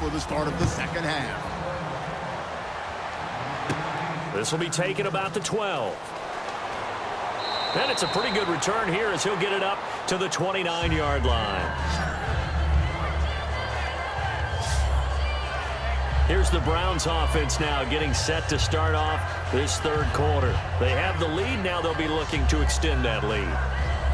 for the start of the second half. This will be taken about the 12. And it's a pretty good return here as he'll get it up to the 29-yard line. Here's the Browns offense now getting set to start off this third quarter. They have the lead. Now they'll be looking to extend that lead.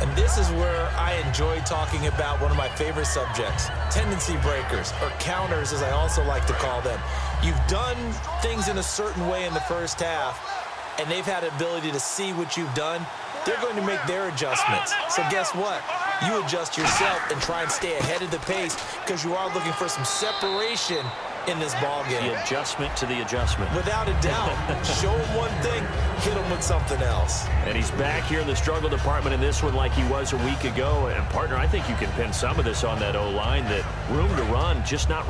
And this is where I enjoy talking about one of my favorite subjects, tendency breakers, or counters as I also like to call them. You've done things in a certain way in the first half, and they've had the ability to see what you've done. They're going to make their adjustments. So guess what? You adjust yourself and try and stay ahead of the pace because you are looking for some separation in this ball game. The adjustment to the adjustment. Without a doubt. Show him one thing, hit him with something else. And he's back here in the struggle department in this one like he was a week ago. And, partner, I think you can pin some of this on that O-line, that room to run just not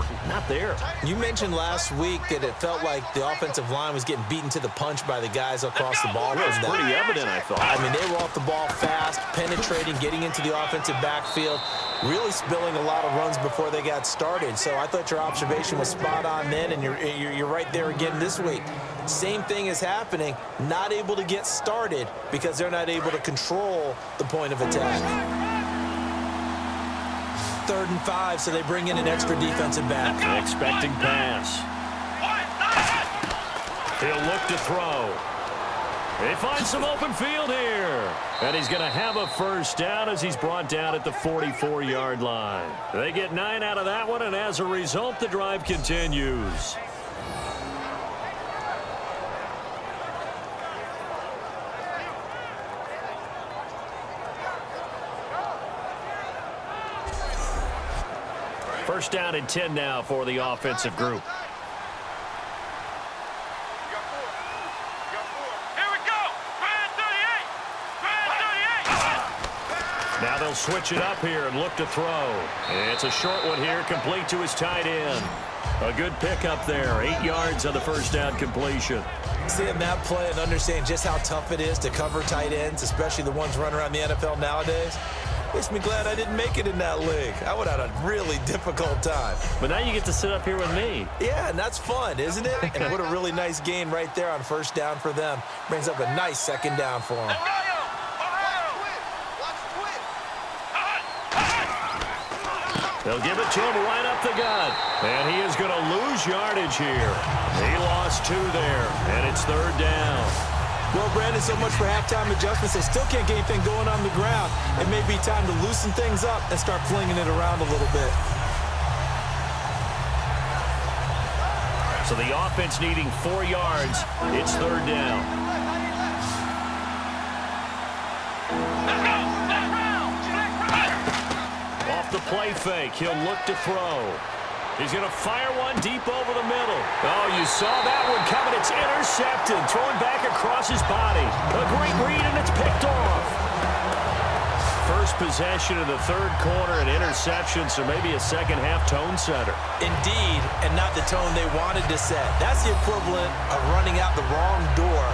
there. You mentioned last week that it felt like the offensive line was getting beaten to the punch by the guys across the ball. It was pretty evident, I thought. I mean, they were off the ball fast, penetrating, getting into the offensive backfield, really spilling a lot of runs before they got started. So I thought your observation was spot on then, and you're right there again this week. Same thing is happening, not able to get started because they're not able to control the point of attack. 3rd and 5, so they bring in an extra defensive back. Expecting pass. He'll look to throw. They find some open field here. And he's going to have a first down as he's brought down at the 44-yard line. They get 9 out of that one, and as a result, the drive continues. First down and 10 now for the offensive group. Now they'll switch it up here and look to throw. It's a short one here, complete to his tight end. A good pickup there, 8 yards on the first down completion. Seeing that play and understand just how tough it is to cover tight ends, especially the ones running around the NFL nowadays, makes me glad I didn't make it in that league. I would have had a really difficult time. But now you get to sit up here with me. Yeah, and that's fun, isn't it? And what a really nice gain right there on first down for them. Brings up a nice second down for them. They'll give it to him right up the gut. And he is going to lose yardage here. He lost 2 there, and it's 3rd down. Well, Brandon, so much for halftime adjustments. They still can't get anything going on the ground. It may be time to loosen things up and start flinging it around a little bit. So the offense needing 4 yards. It's 3rd down. The play fake. He'll look to throw. He's going to fire one deep over the middle. Oh, you saw that one coming. It's intercepted. Throwing back across his body. A great read, and it's picked off. First possession of the third quarter, an interception, so maybe a second-half tone setter. Indeed, and not the tone they wanted to set. That's the equivalent of running out the wrong door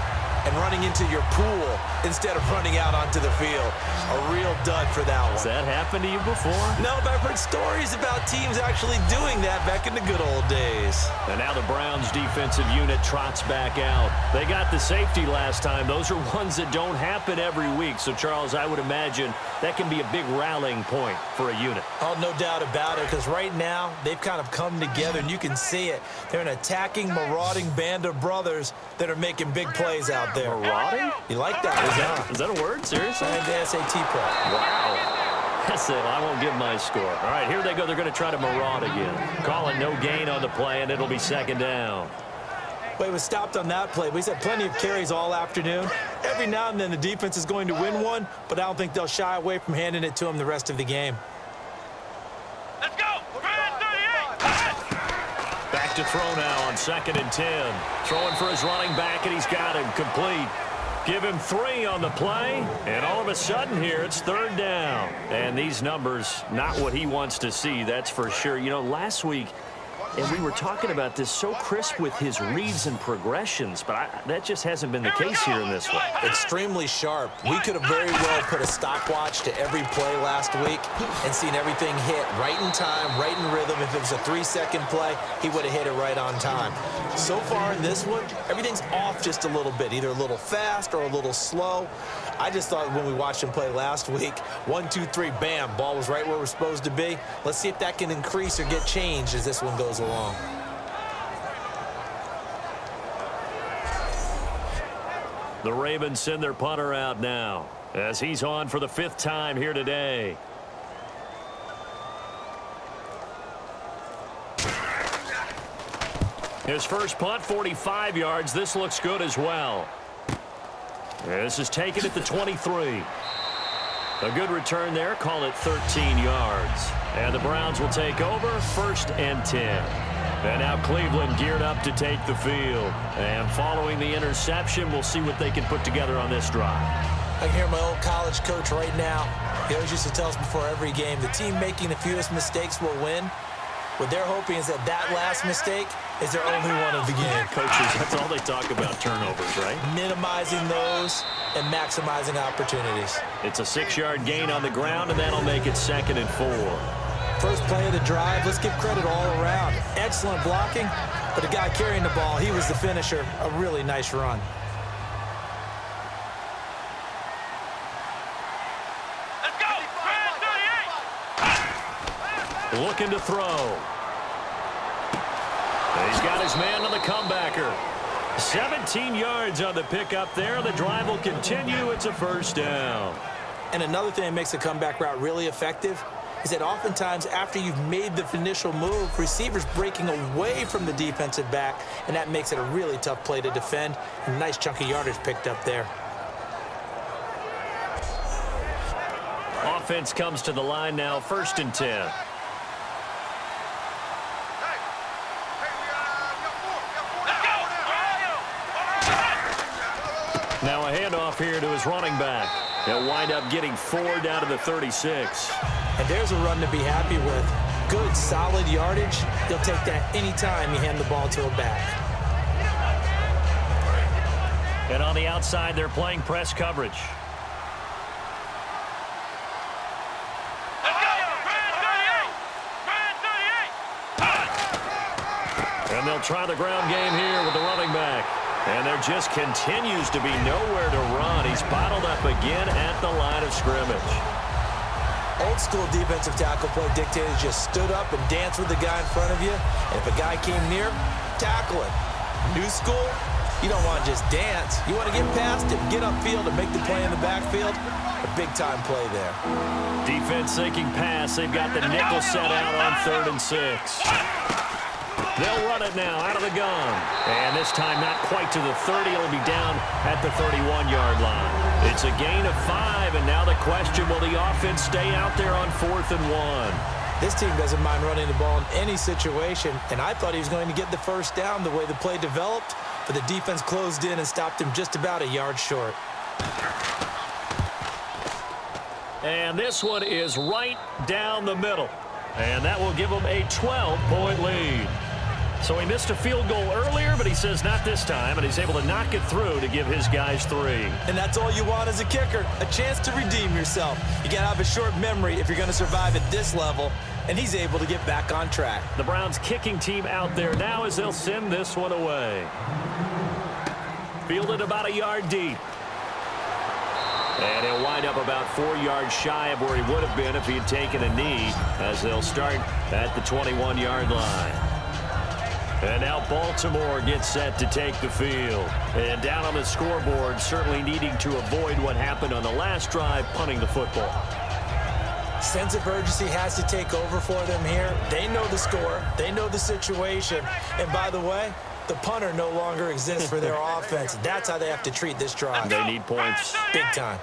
and running into your pool instead of running out onto the field. A real dud for that one. Has that happened to you before? No, but I've heard stories about teams actually doing that back in the good old days. And now the Browns defensive unit trots back out. They got the safety last time. Those are ones that don't happen every week. So, Charles, I would imagine that can be a big rallying point for a unit. Oh, no doubt about it, because right now they've kind of come together, and you can see it. They're an attacking, marauding band of brothers that are making big plays out there. Marauding? You like that? Is that a word? Seriously? And the SAT prep. Wow. That's it. I won't give my score. All right, here they go. They're going to try to maraud again. Calling no gain on the play, and it'll be 2nd down. Well, he was stopped on that play, but he's had plenty of carries all afternoon. Every now and then the defense is going to win one, but I don't think they'll shy away from handing it to him the rest of the game. Let's go! Back to throw now on 2nd and 10. Throwing for his running back, and he's got him complete. Give him 3 on the play, and all of a sudden here, it's 3rd down. And these numbers, not what he wants to see, that's for sure. You know, last week, And we were talking about this, so crisp with his reads and progressions, but that just hasn't been the case here in this one. Extremely sharp. We could have very well put a stopwatch to every play last week and seen everything hit right in time, right in rhythm. If it was a 3-second play, he would have hit it right on time. So far in this one, everything's off just a little bit, either a little fast or a little slow. I just thought when we watched him play last week, 1, 2, 3, bam, ball was right where we're supposed to be. Let's see if that can increase or get changed as this one goes along. The Ravens send their punter out now as he's on for the 5th time here today. His first punt, 45 yards. This looks good as well. This is taken at the 23. A good return there. Call it 13 yards. And the Browns will take over, 1st and 10. And now Cleveland geared up to take the field. And following the interception, we'll see what they can put together on this drive. I can hear my old college coach right now. He always used to tell us before every game, the team making the fewest mistakes will win. What they're hoping is that last mistake is their only one of the game. Coaches, that's all they talk about, turnovers, right? Minimizing those and maximizing opportunities. It's a 6-yard gain on the ground, and that'll make it 2nd and 4. First play of the drive, let's give credit all around. Excellent blocking, but the guy carrying the ball, he was the finisher. A really nice run. Let's go! Looking to throw. He's got his man on the comebacker. 17 yards on the pickup there. The drive will continue. It's a 1st down. And another thing that makes a comeback route really effective is that oftentimes after you've made the initial move, receivers breaking away from the defensive back, and that makes it a really tough play to defend. A nice chunk of yardage picked up there. Offense comes to the line now, 1st and 10. Now a handoff here to his running back. They'll wind up getting 4 down to the 36. And there's a run to be happy with. Good, solid yardage. You'll take that anytime you hand the ball to a back. And on the outside, they're playing press coverage. And they'll try the ground game here with the running back. And there just continues to be nowhere to run. He's bottled up again at the line of scrimmage. Old school defensive tackle play dictated just stood up and danced with the guy in front of you. And if a guy came near, tackle him. New school, you don't want to just dance. You want to get past him, get upfield, and make the play in the backfield. A big-time play there. Defense sinking pass. They've got the nickel set out on 3rd and 6. They'll run it now out of the gun. And this time not quite to the 30. It'll be down at the 31-yard line. It's a gain of 5, and now the question, will the offense stay out there on 4th and 1? This team doesn't mind running the ball in any situation, and I thought he was going to get the 1st down the way the play developed, but the defense closed in and stopped him just about a yard short. And this one is right down the middle, and that will give them a 12-point lead. So he missed a field goal earlier, but he says not this time, and he's able to knock it through to give his guys 3. And that's all you want as a kicker, a chance to redeem yourself. You got to have a short memory if you're going to survive at this level, and he's able to get back on track. The Browns kicking team out there now as they'll send this one away. Fielded about a yard deep. And he'll wind up about 4 yards shy of where he would have been if he had taken a knee, as they'll start at the 21-yard line. And now Baltimore gets set to take the field. And down on the scoreboard, certainly needing to avoid what happened on the last drive, punting the football. Sense of urgency has to take over for them here. They know the score. They know the situation. And by the way, the punter no longer exists for their offense. That's how they have to treat this drive. They need points. Big time.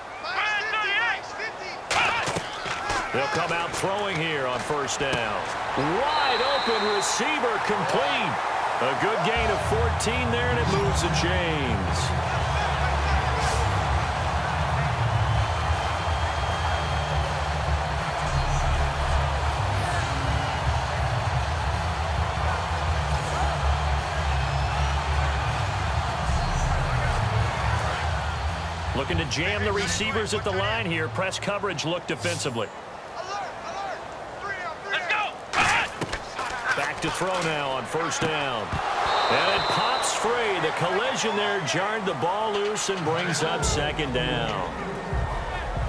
They'll come out throwing here on 1st down. Wide open receiver complete. A good gain of 14 there, and it moves the chains. Looking to jam the receivers at the line here. Press coverage look defensively. Let's go. Back to throw now on first down. And it pops free. The collision there jarred the ball loose and brings up second down.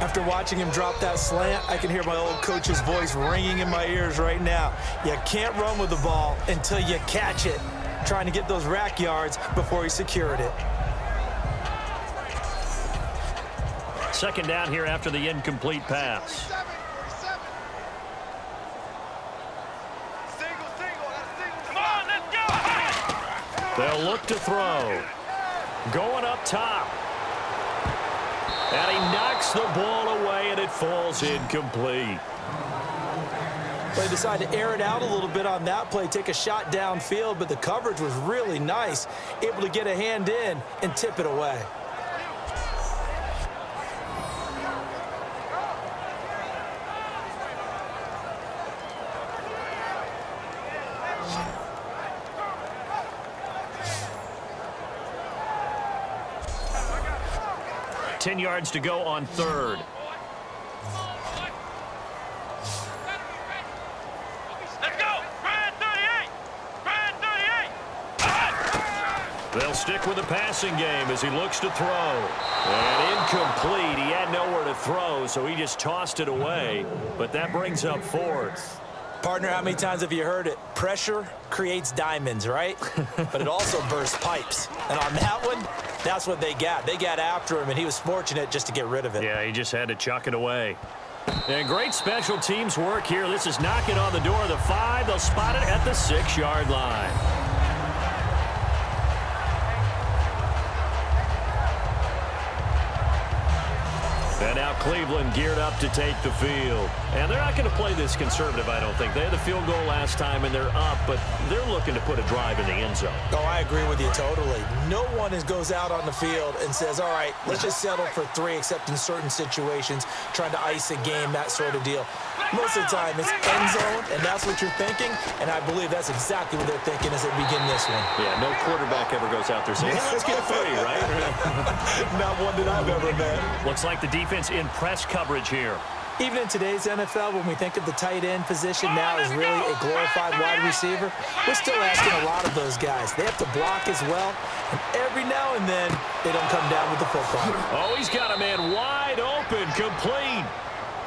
After watching him drop that slant, I can hear my old coach's voice ringing in my ears right now. You can't run with the ball until you catch it. Trying to get those rack yards before he secured it. Second down here after the incomplete pass. Come on, let's go. They'll look to throw. Going up top. And he knocks the ball away, and it falls incomplete. They decided to air it out a little bit on that play, take a shot downfield, but the coverage was really nice, able to get a hand in and tip it away. Ten yards to go on third. Let's go. Brad 38. Brad 38. They'll stick with the passing game as he looks to throw. And incomplete. He had nowhere to throw, so he just tossed it away. But that brings up fourth. Partner, how many times have you heard it? Pressure creates diamonds, right? But it also bursts pipes. And on that one, that's what they got. They got after him, and he was fortunate just to get rid of it. Yeah, he just had to chuck it away. And great special teams work here. This is knocking on the door of the 5. They'll spot it at the 6-yard line. And now Cleveland geared up to take the field. And they're not going to play this conservative, I don't think. They had the field goal last time, and they're up, but they're looking to put a drive in the end zone. Oh, I agree with you totally. No one goes out on the field and says, all right, let's just settle for 3, except in certain situations, trying to ice a game, that sort of deal. Most of the time, it's end zone, and that's what you're thinking, and I believe that's exactly what they're thinking as they begin this one. Yeah, no quarterback ever goes out there saying, hey, let's get 3, right? Not one that I've ever met. Looks like the defense in press coverage here. Even in today's NFL, when we think of the tight end position now as really a glorified wide receiver, we're still asking a lot of those guys. They have to block as well, and every now and then, they don't come down with the football. Oh, he's got a man wide open, complete.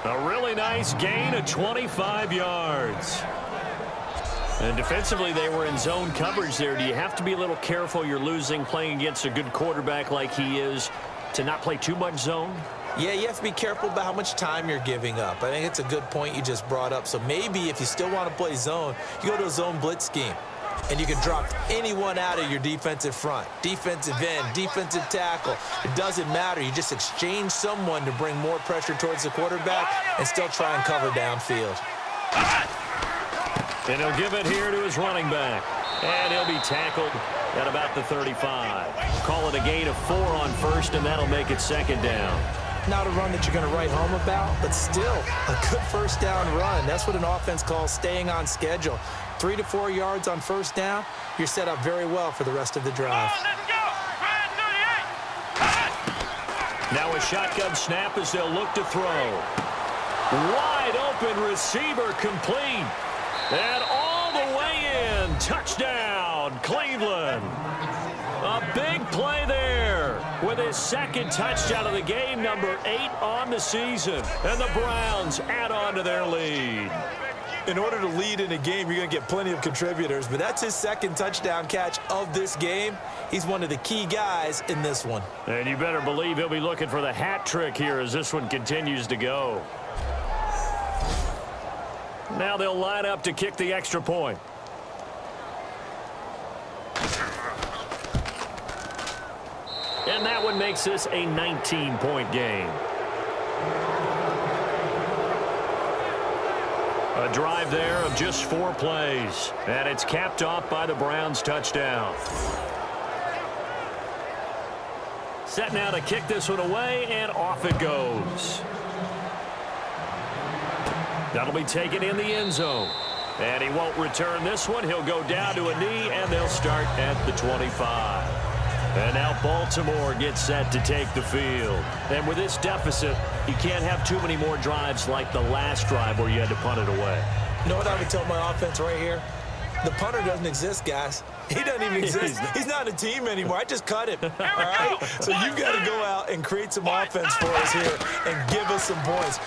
A really nice gain of 25 yards. And defensively, they were in zone coverage there. Do you have to be a little careful? You're losing playing against a good quarterback like he is to not play too much zone? Yeah, you have to be careful about how much time you're giving up. I think it's a good point you just brought up. So maybe if you still want to play zone, you go to a zone blitz scheme. And you can drop anyone out of your defensive front. Defensive end, defensive tackle. It doesn't matter. You just exchange someone to bring more pressure towards the quarterback and still try and cover downfield. And he'll give it here to his running back. And he'll be tackled at about the 35. Call it a gain of 4 on first, and that'll make it second down. Not a run that you're going to write home about, but still a good first down run. That's what an offense calls staying on schedule. 3 to 4 yards on first down, you're set up very well for the rest of the drive. Let's go. Brad 38. Now a shotgun snap as they'll look to throw. Wide open receiver complete. And all the way in. Touchdown, Cleveland. A big play there with his second touchdown of the game, number 8 on the season. And the Browns add on to their lead. In order to lead in a game, you're going to get plenty of contributors, but that's his second touchdown catch of this game. He's one of the key guys in this one. And you better believe he'll be looking for the hat trick here as this one continues to go. Now they'll line up to kick the extra point. And that one makes this a 19-point game. A drive there of just 4 plays. And it's capped off by the Browns' touchdown. Set now to kick this one away, and off it goes. That'll be taken in the end zone. And he won't return this one. He'll go down to a knee, and they'll start at the 25. And now Baltimore gets set to take the field. And with this deficit, you can't have too many more drives like the last drive where you had to punt it away. You know what I would tell my offense right here? The punter doesn't exist, guys. He doesn't even exist. He's not a team anymore. I just cut him, all right? So you've got to go out and create some offense for us here and give us some points.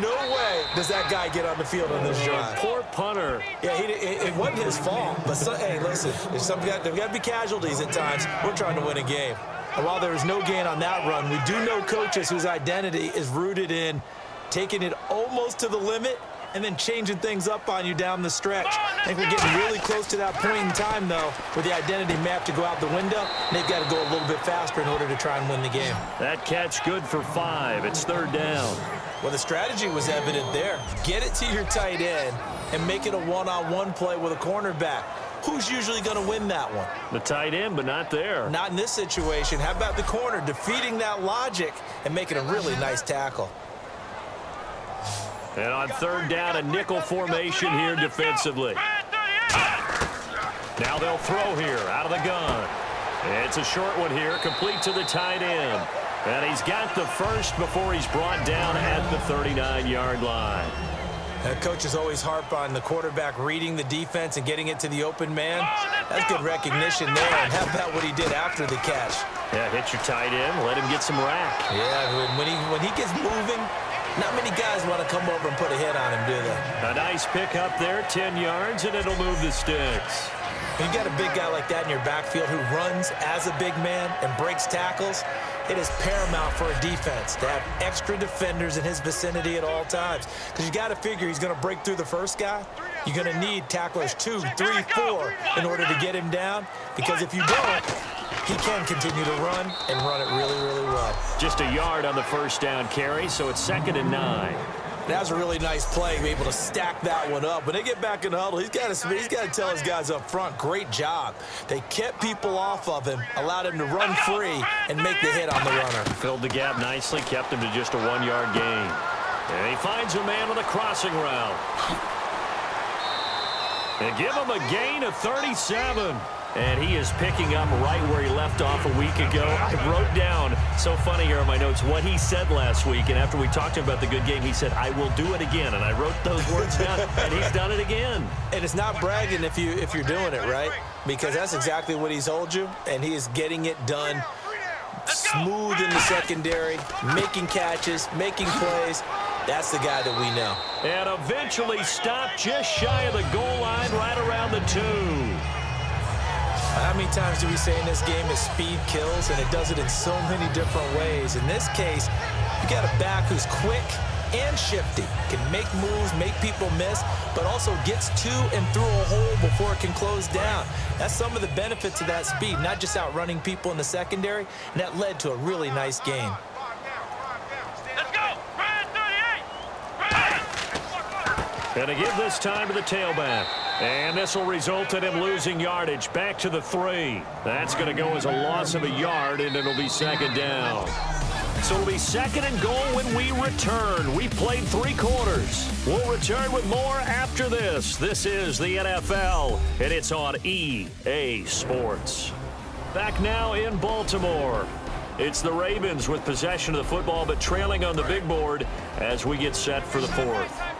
No way does that guy get on the field on this drive. Poor punter. Yeah, it wasn't his fault. But, hey, listen, there's got to be casualties at times. We're trying to win a game. And while there was no gain on that run, we do know coaches whose identity is rooted in taking it almost to the limit and then changing things up on you down the stretch. I think we're getting really close to that point in time, though, where the identity map to go out the window, and they've got to go a little bit faster in order to try and win the game. That catch good for 5. It's 3rd down. Well, the strategy was evident there. Get it to your tight end and make it a one-on-one play with a cornerback. Who's usually going to win that one? The tight end, but not there. Not in this situation. How about the corner defeating that logic and making a really nice tackle? And on 3rd down, a nickel formation here defensively. Now they'll throw here out of the gun. It's a short one here, complete to the tight end. And he's got the first before he's brought down at the 39-yard line. Coaches always harp on the quarterback reading the defense and getting it to the open man. That's good recognition there. And how about what he did after the catch? Yeah, hit your tight end, let him get some rack. Yeah, when he gets moving, not many guys want to come over and put a hit on him, do they? A nice pick up there, 10 yards, and it'll move the sticks. When you got a big guy like that in your backfield who runs as a big man and breaks tackles, it is paramount for a defense to have extra defenders in his vicinity at all times. Because you got to figure he's going to break through the first guy. You're going to need tacklers 2, 3, 4 in order to get him down. Because if you don't, he can continue to run and run it really, really well. Just a yard on the 1st down carry, so it's 2nd and 9. That was a really nice play, be able to stack that one up. When they get back in the huddle, he's got to tell his guys up front, great job. They kept people off of him, allowed him to run free, and make the hit on the runner. Filled the gap nicely, kept him to just a 1-yard gain. And he finds a man on the crossing route. And give him a gain of 37. And he is picking up right where he left off a week ago. I wrote down, so funny here in my notes, what he said last week. And after we talked to him about the good game, he said, I will do it again. And I wrote those words down, and he's done it again. And it's not bragging if you're doing it, right? Because that's exactly what he's told you, and he is getting it done smooth in the secondary, making catches, making plays. That's the guy that we know. And eventually stopped just shy of the goal line right around the 2. How many times do we say in this game that speed kills, and it does it in so many different ways? In this case, you got a back who's quick and shifty, can make moves, make people miss, but also gets to and through a hole before it can close down. That's some of the benefits of that speed, not just outrunning people in the secondary, and that led to a really nice game. Let's go! And to give this time to the tailback. And this will result in him losing yardage back to the 3. That's going to go as a loss of a yard, and it'll be 2nd down. So it'll be 2nd and goal when we return. We played 3 quarters. We'll return with more after this. This is the NFL, and it's on EA Sports. Back now in Baltimore. It's the Ravens with possession of the football, but trailing on the big board as we get set for the 4th.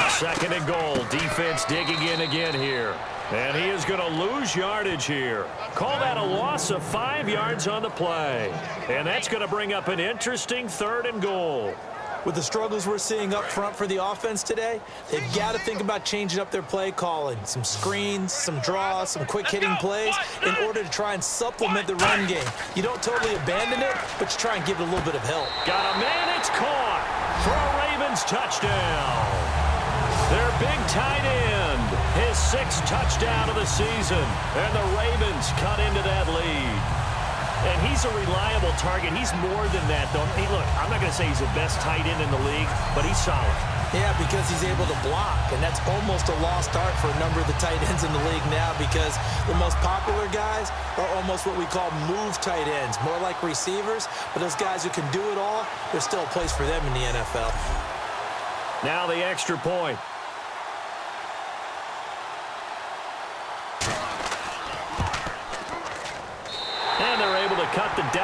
Second and goal. Defense digging in again here. And he is going to lose yardage here. Call that a loss of 5 yards on the play. And that's going to bring up an interesting 3rd and goal. With the struggles we're seeing up front for the offense today, they've got to think about changing up their play calling. Some screens, some draws, some quick-hitting plays in order to try and supplement the run game. You don't totally abandon it, but you try and give it a little bit of help. Got a man, it's caught for a Ravens touchdown. Their big tight end, his 6th touchdown of the season, and the Ravens cut into that lead. And he's a reliable target. He's more than that, though. Hey, look, I'm not going to say he's the best tight end in the league, but he's solid. Yeah, because he's able to block, and that's almost a lost art for a number of the tight ends in the league now because the most popular guys are almost what we call move tight ends, more like receivers, but those guys who can do it all, there's still a place for them in the NFL. Now the extra point.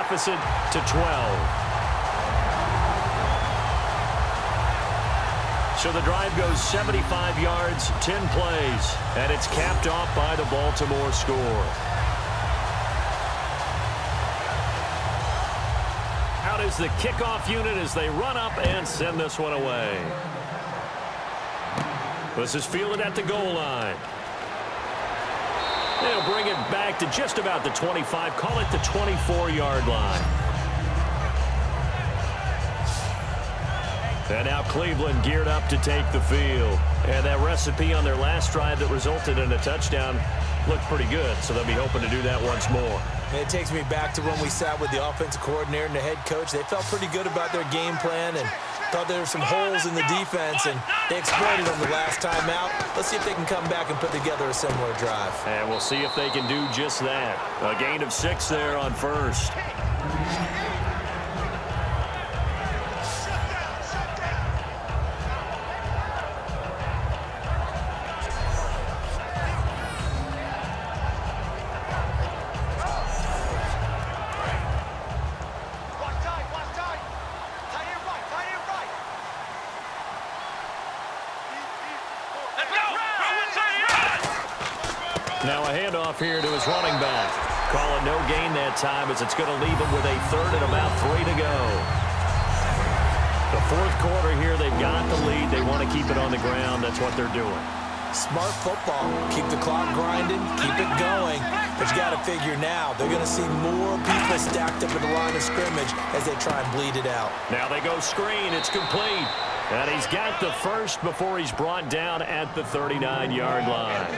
deficit to 12. So the drive goes 75 yards, 10 plays, and it's capped off by the Baltimore score. Out is the kickoff unit as they run up and send this one away. This is fielded at the goal line. They'll bring it back to just about the 25, call it the 24-yard line. And now Cleveland geared up to take the field. And that recipe on their last drive that resulted in a touchdown looked pretty good, so they'll be hoping to do that once more. And it takes me back to when we sat with the offensive coordinator and the head coach. They felt pretty good about their game plan and thought there were some holes in the defense, and they exploited them the last time out. Let's see if they can come back and put together a similar drive. And we'll see if they can do just that. A gain of 6 there on first. Now a handoff here to his running back. Calling no gain that time as it's going to leave him with a third and about 3 to go. The fourth quarter here, they've got the lead. They want to keep it on the ground. That's what they're doing. Smart football. Keep the clock grinding. Keep it going. But you got to figure now, they're going to see more people stacked up at the line of scrimmage as they try and bleed it out. Now they go screen. It's complete. And he's got the first before he's brought down at the 39-yard line.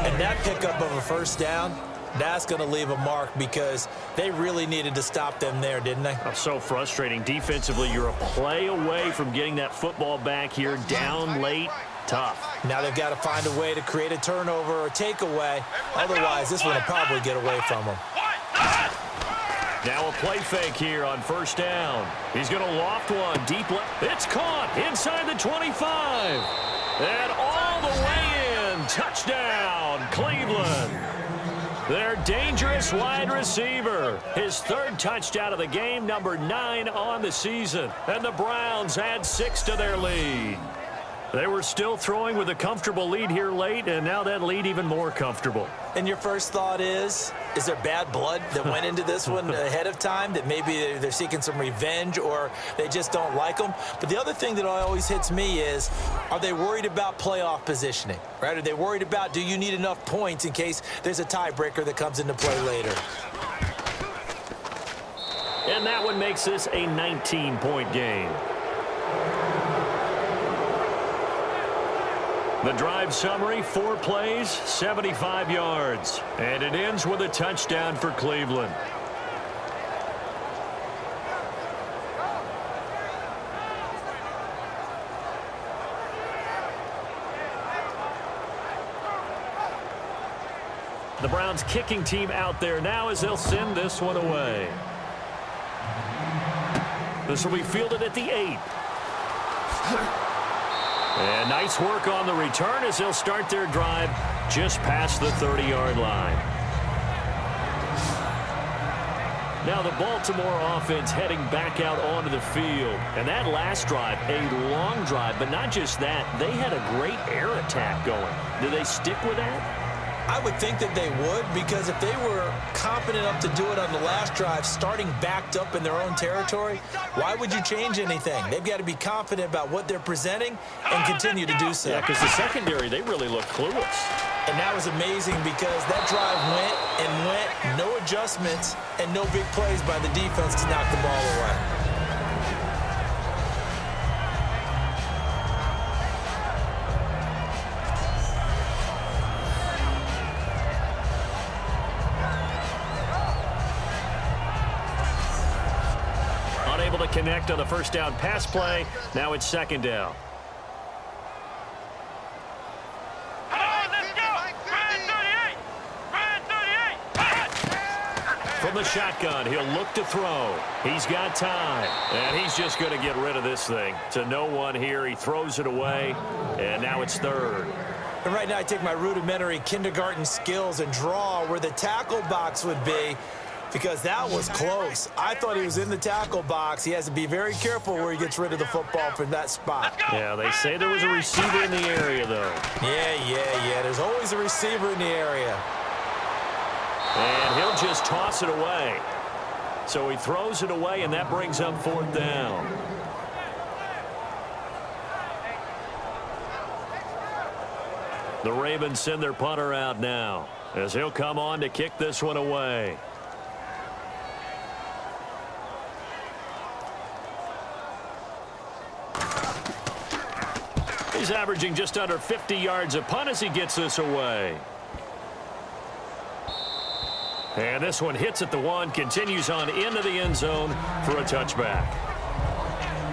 And that pickup of a first down, that's going to leave a mark because they really needed to stop them there, didn't they? Oh, so frustrating. Defensively, you're a play away from getting that football back here down late. Tough. Now they've got to find a way to create a turnover or takeaway. Otherwise, this one will probably get away from them. Now a play fake here on first down. He's going to loft one deep left. It's caught inside the 25. And all the way in. Touchdown, Cleveland. Their dangerous wide receiver. His third touchdown of the game, number 9 on the season. And the Browns add 6 to their lead. They were still throwing with a comfortable lead here late, and now that lead even more comfortable. And your first thought is there bad blood that went into this one ahead of time, that maybe they're seeking some revenge or they just don't like them? But the other thing that always hits me is, are they worried about playoff positioning, right? Are they worried about, do you need enough points in case there's a tiebreaker that comes into play later? And that one makes this a 19-point game. The drive summary, 4 plays, 75 yards. And it ends with a touchdown for Cleveland. The Browns kicking team out there now as they'll send this one away. This will be fielded at the 8. And nice work on the return as they'll start their drive just past the 30-yard line. Now the Baltimore offense heading back out onto the field. And that last drive, a long drive, but not just that. They had a great air attack going. Do they stick with that? I would think that they would, because if they were confident enough to do it on the last drive, starting backed up in their own territory, why would you change anything? They've got to be confident about what they're presenting and continue to do so. Yeah, because the secondary, they really look clueless. And that was amazing because that drive went and went, no adjustments, and no big plays by the defense to knock the ball away. To connect on the first down pass play. Now it's second down. From the shotgun, he'll look to throw. He's got time, and he's just going to get rid of this thing. To no one here, he throws it away, and now it's third. And right now I take my rudimentary kindergarten skills and draw where the tackle box would be. Because that was close. I thought he was in the tackle box. He has to be very careful where he gets rid of the football from that spot. Yeah, they say there was a receiver in the area, though. Yeah. There's always a receiver in the area. And he'll just toss it away. So he throws it away, and that brings up 4th down. The Ravens send their punter out now, as he'll come on to kick this one away. He's averaging just under 50 yards a punt as he gets this away. And this one hits at the 1, continues on into the end zone for a touchback.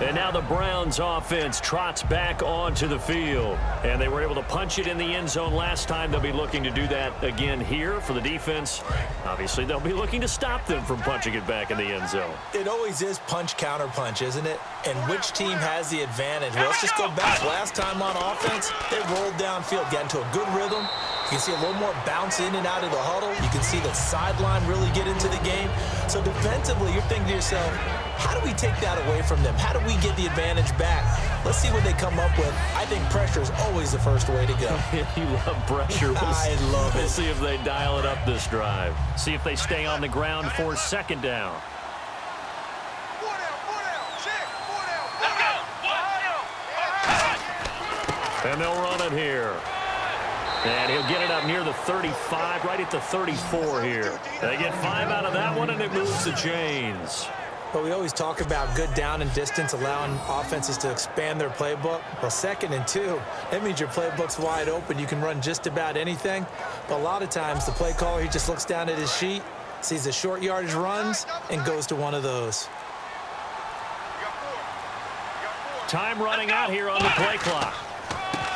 And now the Browns offense trots back onto the field. And they were able to punch it in the end zone last time. They'll be looking to do that again here for the defense. Obviously, they'll be looking to stop them from punching it back in the end zone. It always is punch, counter punch, isn't it? And which team has the advantage? Well, let's just go back. Last time on offense, they rolled downfield, got into a good rhythm. You can see a little more bounce in and out of the huddle. You can see the sideline really get into the game. So defensively, you're thinking to yourself, how do we take that away from them? How do we get the advantage back? Let's see what they come up with. I think pressure is always the first way to go. You love pressure. I love it. We'll see if they dial it up this drive. See if they stay on the ground for 2nd down. And they'll run it here. And he'll get it up near the 35, right at the 34 here. They get 5 out of that one, and it moves the chains. But we always talk about good down and distance, allowing offenses to expand their playbook. Well, 2nd and 2, that means your playbook's wide open. You can run just about anything. But a lot of times, the play caller, he just looks down at his sheet, sees the short yardage runs, and goes to one of those. Time running out here on the play clock.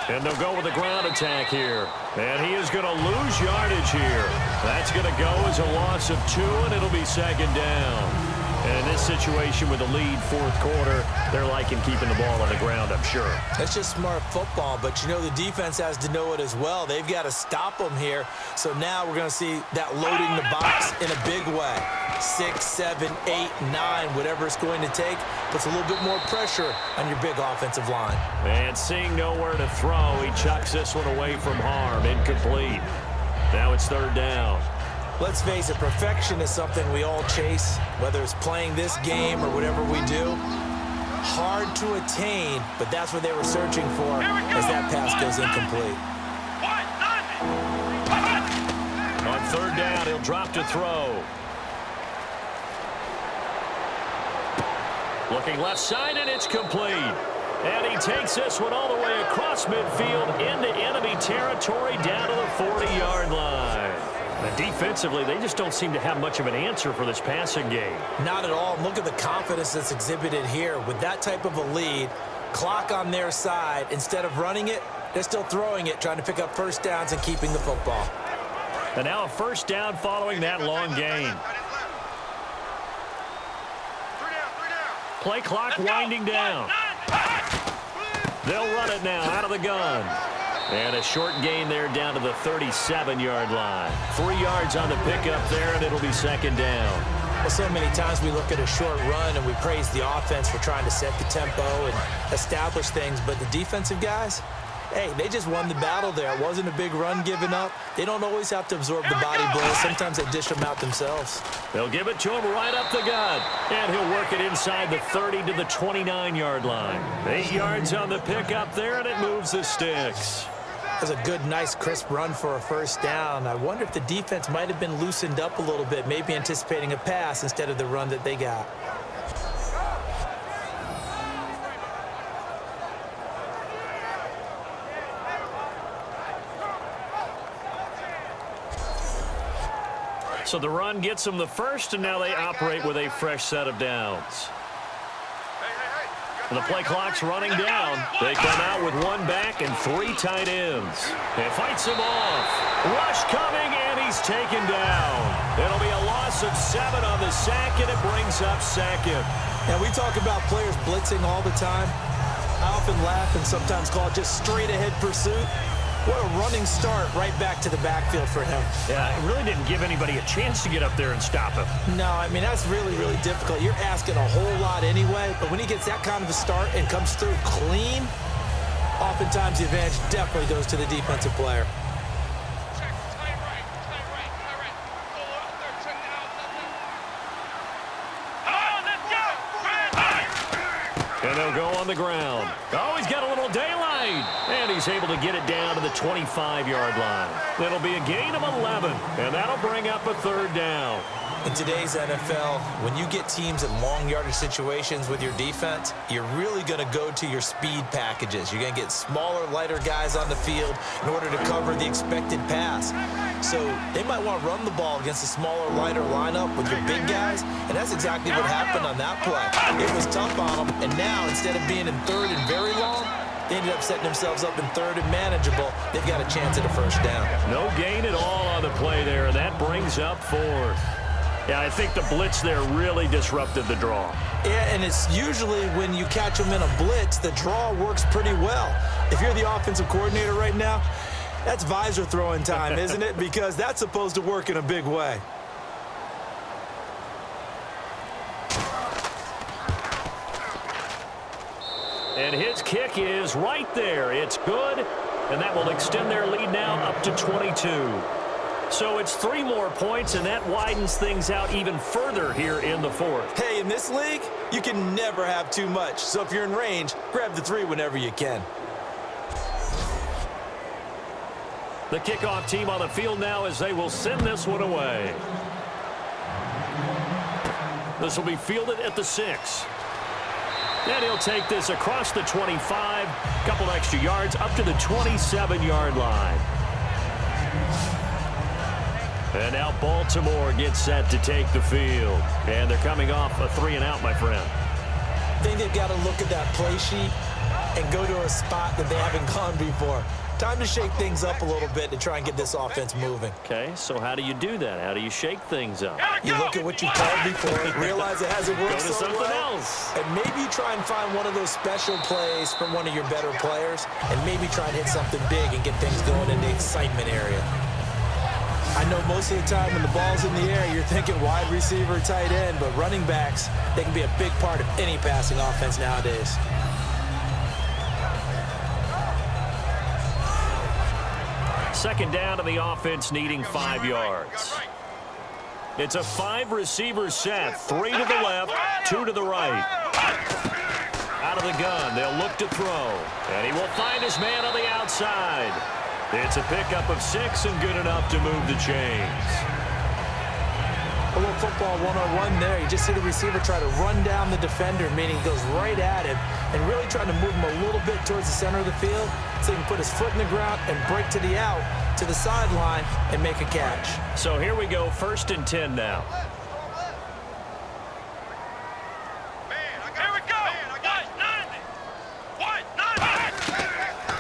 And they'll go with a ground attack here. And he is going to lose yardage here. That's going to go as a loss of 2, and it'll be 2nd down. And in this situation with a lead 4th quarter, they're liking keeping the ball on the ground, I'm sure. That's just smart football, but you know the defense has to know it as well. They've got to stop them here. So now we're going to see that loading the box in a big way. 6, 7, 8, 9, whatever it's going to take, puts a little bit more pressure on your big offensive line. And seeing nowhere to throw, he chucks this one away from harm. Incomplete. Now it's 3rd down. Let's face it, perfection is something we all chase, whether it's playing this game or whatever we do. Hard to attain, but that's what they were searching for as that pass goes incomplete. On 3rd down, he'll drop to throw. Looking left side, and it's complete. And he takes this one all the way across midfield into enemy territory down to the 40-yard line. And defensively, they just don't seem to have much of an answer for this passing game. Not at all. Look at the confidence that's exhibited here. With that type of a lead, clock on their side, instead of running it, they're still throwing it, trying to pick up 1st downs and keeping the football. And now a 1st down following that long gain. Play clock winding down. They'll run it now out of the gun. And a short gain there down to the 37-yard line. 3 yards on the pickup there, and it'll be 2nd down. Well, so many times we look at a short run and we praise the offense for trying to set the tempo and establish things. But the defensive guys, hey, they just won the battle there. It wasn't a big run given up. They don't always have to absorb the body blows. Sometimes they dish them out themselves. They'll give it to him right up the gut. And he'll work it inside the 30 to the 29-yard line. 8 yards on the pickup there, and it moves the sticks. That's a good, nice, crisp run for a 1st down. I wonder if the defense might have been loosened up a little bit, maybe anticipating a pass instead of the run that they got. So the run gets them the 1st, and now they operate with a fresh set of downs. And the play clock's running down. They come out with 1 back and 3 tight ends. It fights him off. Rush coming, and he's taken down. It'll be a loss of 7 on the sack, and it brings up 2nd. And we talk about players blitzing all the time. I often laugh and sometimes call it just straight-ahead pursuit. What a running start right back to the backfield for him. Yeah, it really didn't give anybody a chance to get up there and stop him. No, I mean, that's really, really difficult. You're asking a whole lot anyway, but when he gets that kind of a start and comes through clean, oftentimes the advantage definitely goes to the defensive player. And they'll go on the ground. Oh, he's got a little daylight. And he's able to get it down to the 25-yard line. It'll be a gain of 11, and that'll bring up a third down. In today's NFL, when you get teams in long yardage situations with your defense, you're really going to go to your speed packages. You're going to get smaller, lighter guys on the field in order to cover the expected pass. So they might want to run the ball against a smaller, lighter lineup with your big guys, and that's exactly what happened on that play. It was tough on them, and now instead of being in third and very long, they ended up setting themselves up in third and manageable. They've got a chance at a first down. No gain at all on the play there, and that brings up fourth. Yeah, I think the blitz there really disrupted the draw. Yeah, and it's usually when you catch them in a blitz, the draw works pretty well. If you're the offensive coordinator right now, that's visor throwing time, isn't it? Because that's supposed to work in a big way. And his kick is right there. It's good, and that will extend their lead now up to 22. So it's 3 more points, and that widens things out even further here in the fourth. Hey, in this league, you can never have too much. So if you're in range, grab the 3 whenever you can. The kickoff team on the field now as they will send this one away. This will be fielded at the 6. And he'll take this across the 25, couple extra yards up to the 27-yard line. And now Baltimore gets set to take the field. And they're coming off a 3-and-out, my friend. I think they've got to look at that play sheet and go to a spot that they haven't gone before. Time to shake things up a little bit to try and get this offense moving. Okay, so how do you do that? How do you shake things up? You look at what you've called before, realize it hasn't worked Go to so something well, else. and maybe try and find one of those special plays from one of your better players, and maybe try and hit something big and get things going in the excitement area. I know most of the time when the ball's in the air, you're thinking wide receiver, tight end, but running backs, they can be a big part of any passing offense nowadays. Second down to the offense needing 5 yards. It's a 5-receiver set. 3 to the left, 2 to the right. Out of the gun, they'll look to throw. And he will find his man on the outside. It's a pickup of 6 and good enough to move the chains. A little football 101 there. You just see the receiver try to run down the defender, meaning he goes right at him, and really trying to move him a little bit towards the center of the field so he can put his foot in the ground and break to the out, to the sideline, and make a catch. So here we go, 1st and 10 now. Here we go. White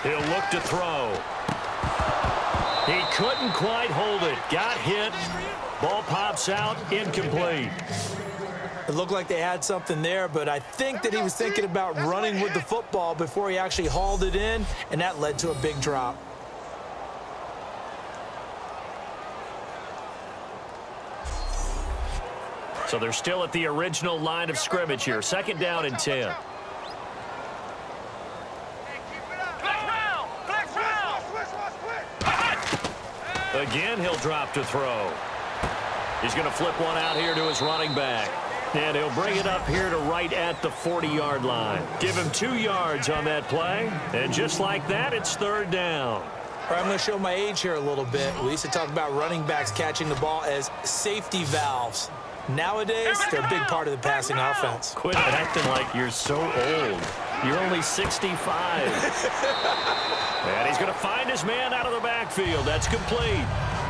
90. He'll look to throw. He couldn't quite hold it. Got hit. Ball pops out, incomplete. It looked like they had something there, but I think that he was thinking about running with the football before he actually hauled it in, and that led to a big drop. So they're still at the original line of scrimmage here. 2nd down and 10. Again, he'll drop to throw. He's going to flip one out here to his running back. And he'll bring it up here to right at the 40-yard line. Give him 2 yards on that play. And just like that, it's 3rd down. All right, I'm going to show my age here a little bit. We used to talk about running backs catching the ball as safety valves. Nowadays, they're a big part of the passing offense. Quit acting like you're so old. You're only 65. And he's going to find his man out of the backfield. That's complete.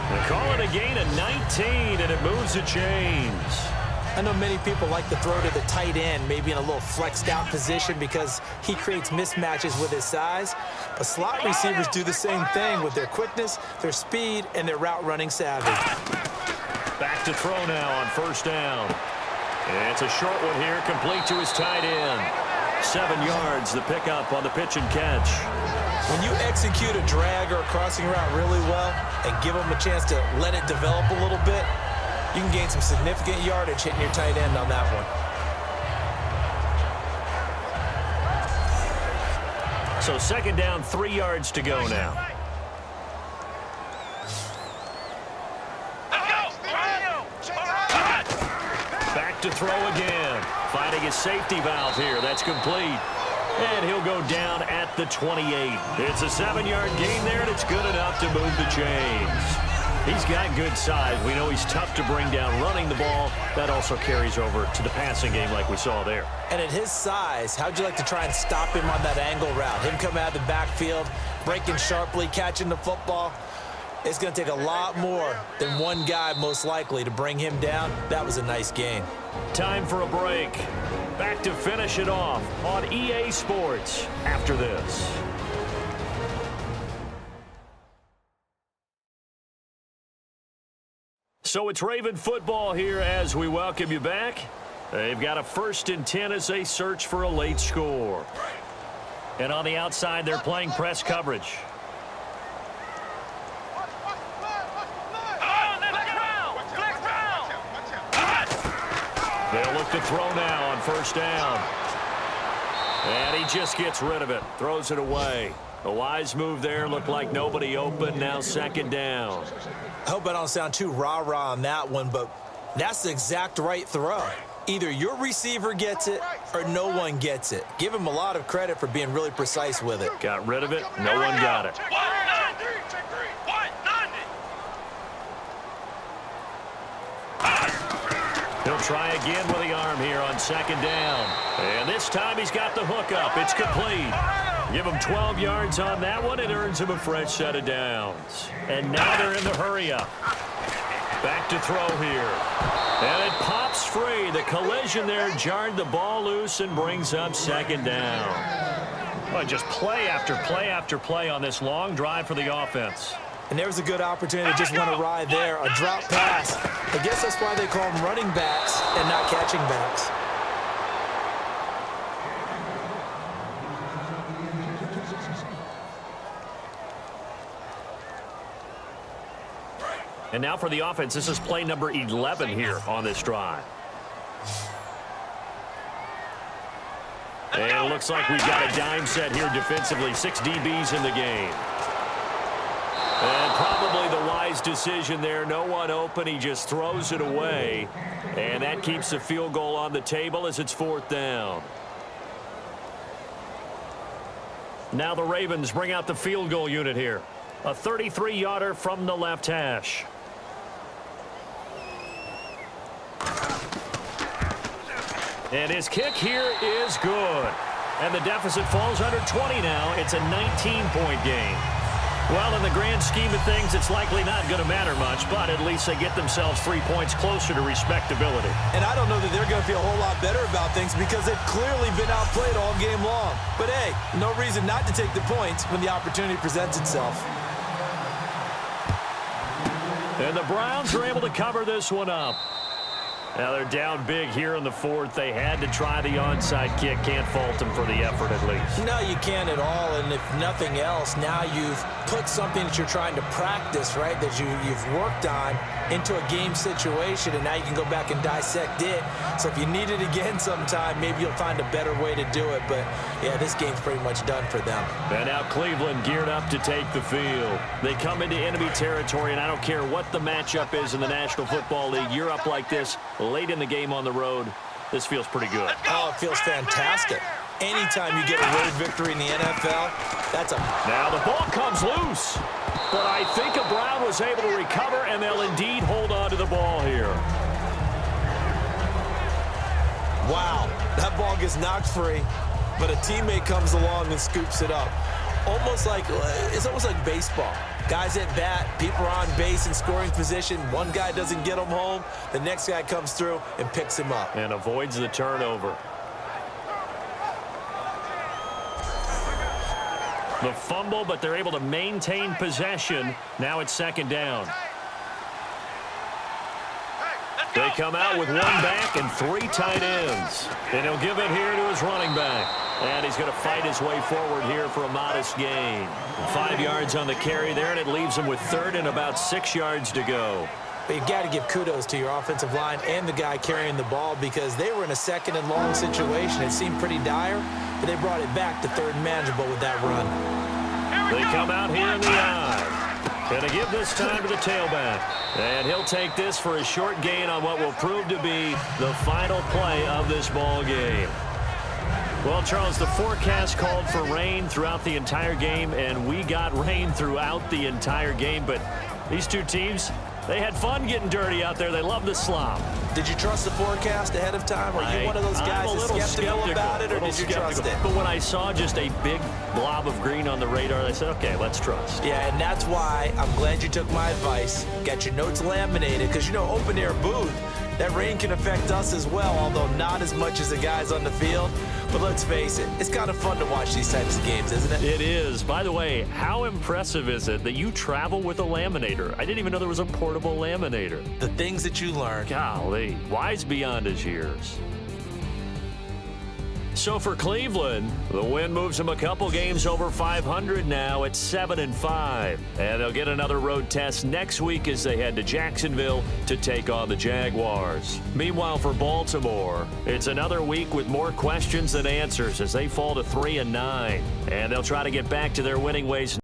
They call it a gain of 19, and it moves the chains. I know many people like to throw to the tight end, maybe in a little flexed out position because he creates mismatches with his size. But slot receivers do the same thing with their quickness, their speed, and their route running savvy. Back to throw now on 1st down. And it's a short one here, complete to his tight end. 7 yards, the pickup on the pitch and catch. When you execute a drag or a crossing route really well and give them a chance to let it develop a little bit, you can gain some significant yardage hitting your tight end on that one. So second down, 3 yards to go now. Back to throw again. Finding his safety valve here. That's complete. And he'll go down at the 28. It's a 7-yard gain there, and it's good enough to move the chains. He's got good size. We know he's tough to bring down running the ball. That also carries over to the passing game like we saw there. And at his size, how'd you like to try and stop him on that angle route? Him coming out of the backfield, breaking sharply, catching the football. It's going to take a lot more than one guy, most likely, to bring him down. That was a nice gain. Time for a break. Back to finish it off on EA Sports after this. So it's Raven football here as we welcome you back. They've got a 1st and 10 as they search for a late score. And on the outside, they're playing press coverage. They'll look to throw now on 1st down. And he just gets rid of it. Throws it away. A wise move there. Looked like nobody open. Now 2nd down. I hope I don't sound too rah-rah on that one, but that's the exact right throw. Either your receiver gets it or no one gets it. Give him a lot of credit for being really precise with it. Got rid of it. No one got it. He'll try again with the arm here on 2nd down. And this time he's got the hook up. It's complete. Give him 12 yards on that one. It earns him a fresh set of downs. And now they're in the hurry up. Back to throw here. And it pops free. The collision there jarred the ball loose and brings up 2nd down. Well, just play after play after play on this long drive for the offense. And there was a good opportunity to just want to ride there. A drop pass. I guess that's why they call them running backs and not catching backs. And now for the offense, this is play number 11 here on this drive. And it looks like we've got a dime set here defensively. 6 DBs in the game. And probably the wise decision there. No one open. He just throws it away. And that keeps the field goal on the table as it's 4th down. Now the Ravens bring out the field goal unit here. A 33-yarder from the left hash. And his kick here is good. And the deficit falls under 20 now. It's a 19-point game. Well, in the grand scheme of things, it's likely not going to matter much, but at least they get themselves 3 points closer to respectability. And I don't know that they're going to feel a whole lot better about things because they've clearly been outplayed all game long. But, hey, no reason not to take the points when the opportunity presents itself. And the Browns are able to cover this one up. Now they're down big here in the 4th. They had to try the onside kick. Can't fault them for the effort at least. No, you can't at all. And if nothing else, now you've put something that you're trying to practice, right, that you've worked on into a game situation, and now you can go back and dissect it. So if you need it again sometime, maybe you'll find a better way to do it. But, yeah, this game's pretty much done for them. And now Cleveland geared up to take the field. They come into enemy territory, and I don't care what the matchup is in the National Football League. You're up like this late in the game on the road. This feels pretty good. Oh, it feels fantastic. Anytime you get a road victory in the NFL, that's a... Now the ball comes loose. But I think a Brown was able to recover, and they'll indeed hold on to the ball here. Wow, that ball gets knocked free, but a teammate comes along and scoops it up. It's almost like baseball. Guys at bat, people are on base in scoring position. One guy doesn't get him home. The next guy comes through and picks him up. And avoids the turnover. The fumble, but they're able to maintain possession. Now it's 2nd down. Hey, let's They come out with one back and 3 tight ends. And he'll give it here to his running back. And he's going to fight his way forward here for a modest gain. 5 yards on the carry there, and it leaves him with 3rd and about 6 yards to go. But you've got to give kudos to your offensive line and the guy carrying the ball because they were in a 2nd and long situation. It seemed pretty dire, but they brought it back to 3rd and manageable with that run. They come out here in the eye. Going to give this time to the tailback. And he'll take this for a short gain on what will prove to be the final play of this ball game. Well, Charles, the forecast called for rain throughout the entire game, and we got rain throughout the entire game. But these two teams, they had fun getting dirty out there. They love the slop. Did you trust the forecast ahead of time? Are you one of those guys that's skeptical about it, or did you trust it? But when I saw just a big blob of green on the radar, I said, okay, let's trust. Yeah, and that's why I'm glad you took my advice. Got your notes laminated, because, you know, open-air booth, that rain can affect us as well, although not as much as the guys on the field. But let's face it, it's kind of fun to watch these types of games, isn't it? It is. By the way, how impressive is it that you travel with a laminator? I didn't even know there was a portable laminator. The things that you learn. Golly, wise beyond his years. So for Cleveland, the win moves them a couple games over 500 now at 7-5. And they'll get another road test next week as they head to Jacksonville to take on the Jaguars. Meanwhile, for Baltimore, it's another week with more questions than answers as they fall to 3-9. And they'll try to get back to their winning ways